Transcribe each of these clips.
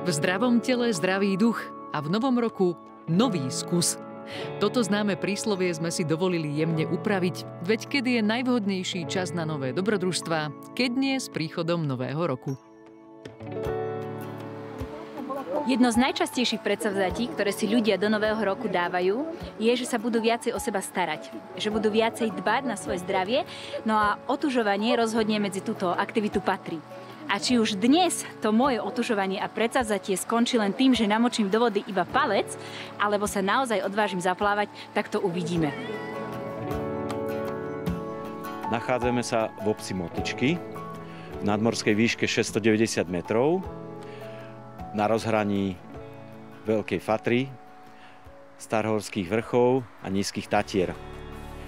V zdravom tele zdravý duch a v novom roku nový skús. Toto známe príslovie sme si dovolili jemne upraviť, veď kedy je najvhodnejší čas na nové dobrodružstvá, keď nie s príchodom nového roku. Jedno z najčastejších predsavzatí, ktoré si ľudia do nového roku dávajú, je, že sa budú viacej o seba starať. Že budú viacej dbať na svoje zdravie, no a otužovanie rozhodne medzi túto aktivitu patrí. A či už dnes to moje otužovanie a predsavzatie skončí len tým, že namočím do vody iba palec, alebo sa naozaj odvážim zaplávať, tak to uvidíme. Nachádzame sa v obci Motyčky, v nadmorskej výške 690 metrov, na rozhraní Veľkej Fatry, Starhorských vrchov a Nízkych Tatier.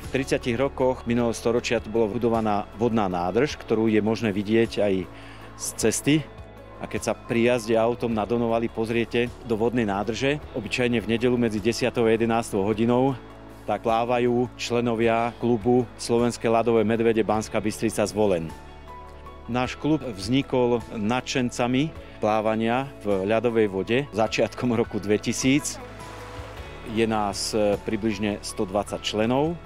V 30 rokoch minulého storočia tu bola budovaná vodná nádrž, ktorú je možné vidieť aj z cesty. A keď sa pri jazde autom na Donovali pozriete do vodnej nádrže, obyčajne v nedeľu medzi 10. a 11. hodinou, tak plávajú členovia klubu Slovenské ľadové medvede Banská Bystrica Zvolen. Náš klub vznikol nadšencami plávania v ľadovej vode začiatkom roku 2000. Je nás približne 120 členov.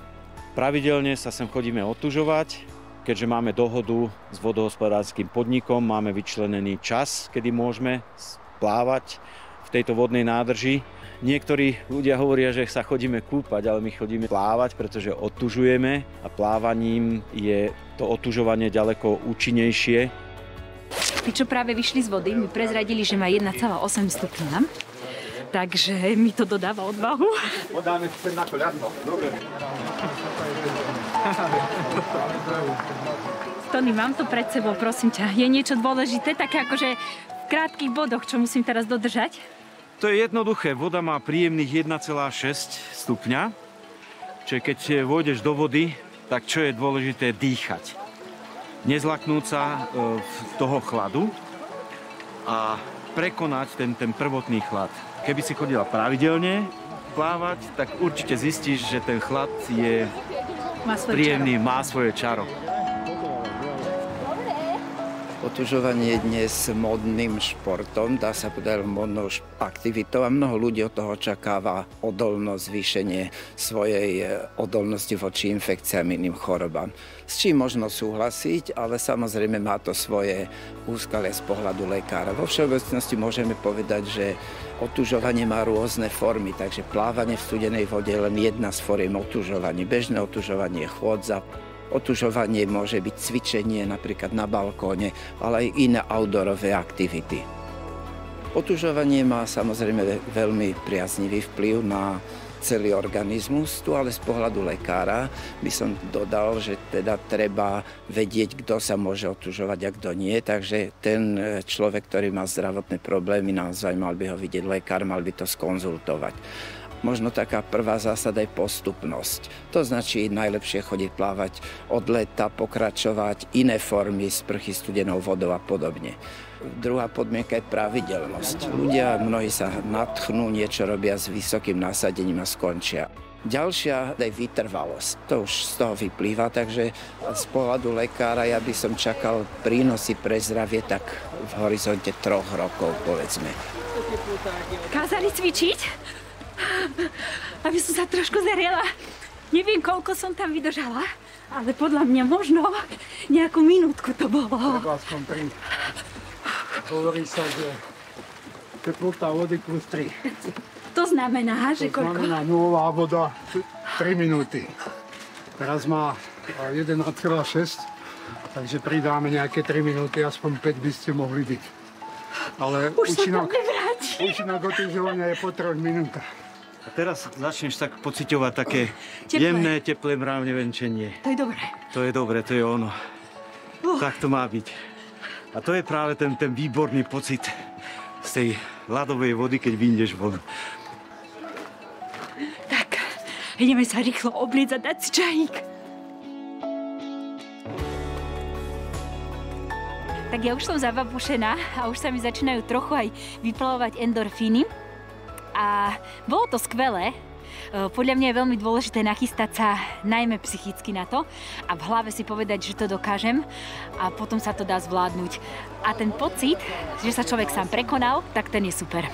Pravidelne sa sem chodíme otužovať. Keďže máme dohodu s vodohospodárskym podnikom, máme vyčlenený čas, kedy môžeme plávať v tejto vodnej nádrži. Niektorí ľudia hovoria, že sa chodíme kúpať, ale my chodíme plávať, pretože otužujeme a plávaním je to otužovanie ďaleko účinnejšie. Tí, čo práve vyšli z vody, mi prezradili, že má 1,8 stupňa. Takže mi to dodáva odvahu. Podáme na koľadno. Dobre. Tony, mám to pred sebou, prosím ťa. Je niečo dôležité, také akože v krátkych bodoch, čo musím teraz dodržať? To je jednoduché. Voda má príjemných 1,6 stupňa. Čiže keď vôjdeš do vody, tak čo je dôležité? Dýchať. Nezlaknúť sa toho chladu a prekonať ten prvotný chlad. Keby si chodila pravidelne plávať, tak určite zistíš, že ten chlad je príjemný, má svoje čaro. Otužovanie je dnes modným športom, dá sa povedať modnou aktivitou a mnoho ľudí od toho očakáva odolnosť, zvýšenie svojej odolnosti voči infekciám, iným chorobám. S čím možno súhlasiť, ale samozrejme má to svoje úskalie z pohľadu lekára. Vo všeobecnosti môžeme povedať, že otužovanie má rôzne formy, takže plávanie v studenej vode je len jedna z foriem otužovania. Bežné otužovanie je chôdza. Otužovanie môže byť cvičenie napríklad na balkóne, ale aj iné outdoorové aktivity. Otužovanie má samozrejme veľmi priaznivý vplyv na celý organizmus, tu ale z pohľadu lekára by som dodal, že teda treba vedieť, kto sa môže otužovať a kto nie, takže ten človek, ktorý má zdravotné problémy, naozaj mal by ho vidieť lekár, mal by to skonzultovať. Možno taká prvá zásada je postupnosť. To značí najlepšie chodiť plávať od leta, pokračovať, iné formy, sprchy studenou vodou a podobne. Druhá podmienka je pravidelnosť. Ľudia, mnohí sa nadchnú, niečo robia s vysokým nasadením a skončia. Ďalšia je vytrvalosť. To už z toho vyplýva, takže z pohľadu lekára ja by som čakal prínosy pre zdravie tak v horizonte 3 rokov, povedzme. Kázali cvičiť? Aby som sa trošku zariela. Neviem, koľko som tam vydržala, ale podľa mňa možno nejakú minútku to bolo. Treba aspoň 3. Hovorí sa, že teplota vody plus 3. To znamená, že koľko? To znamená nulová voda 3 minúty. Teraz má 1,6, takže pridáme nejaké 3 minúty, aspoň 5 by ste mohli byť. Ale už účinok otužovania je po 3 minútach. A teraz začneš tak pociťovať také jemné, teplé mravné venčenie. To je dobré. To je dobré, to je ono. Tak to má byť. A to je práve ten výborný pocit z tej ľadovej vody, keď vyjdeš von. Tak, ideme sa rýchlo obliecť a dať si čajík. Tak ja už som zababušená a už sa mi začínajú trochu aj vyplavovať endorfíny. A bolo to skvelé, Podľa mňa je veľmi dôležité nachystať sa najmä psychicky na to a v hlave si povedať, že to dokážem a potom sa to dá zvládnuť. A ten pocit, že sa človek sám prekonal, tak ten je super.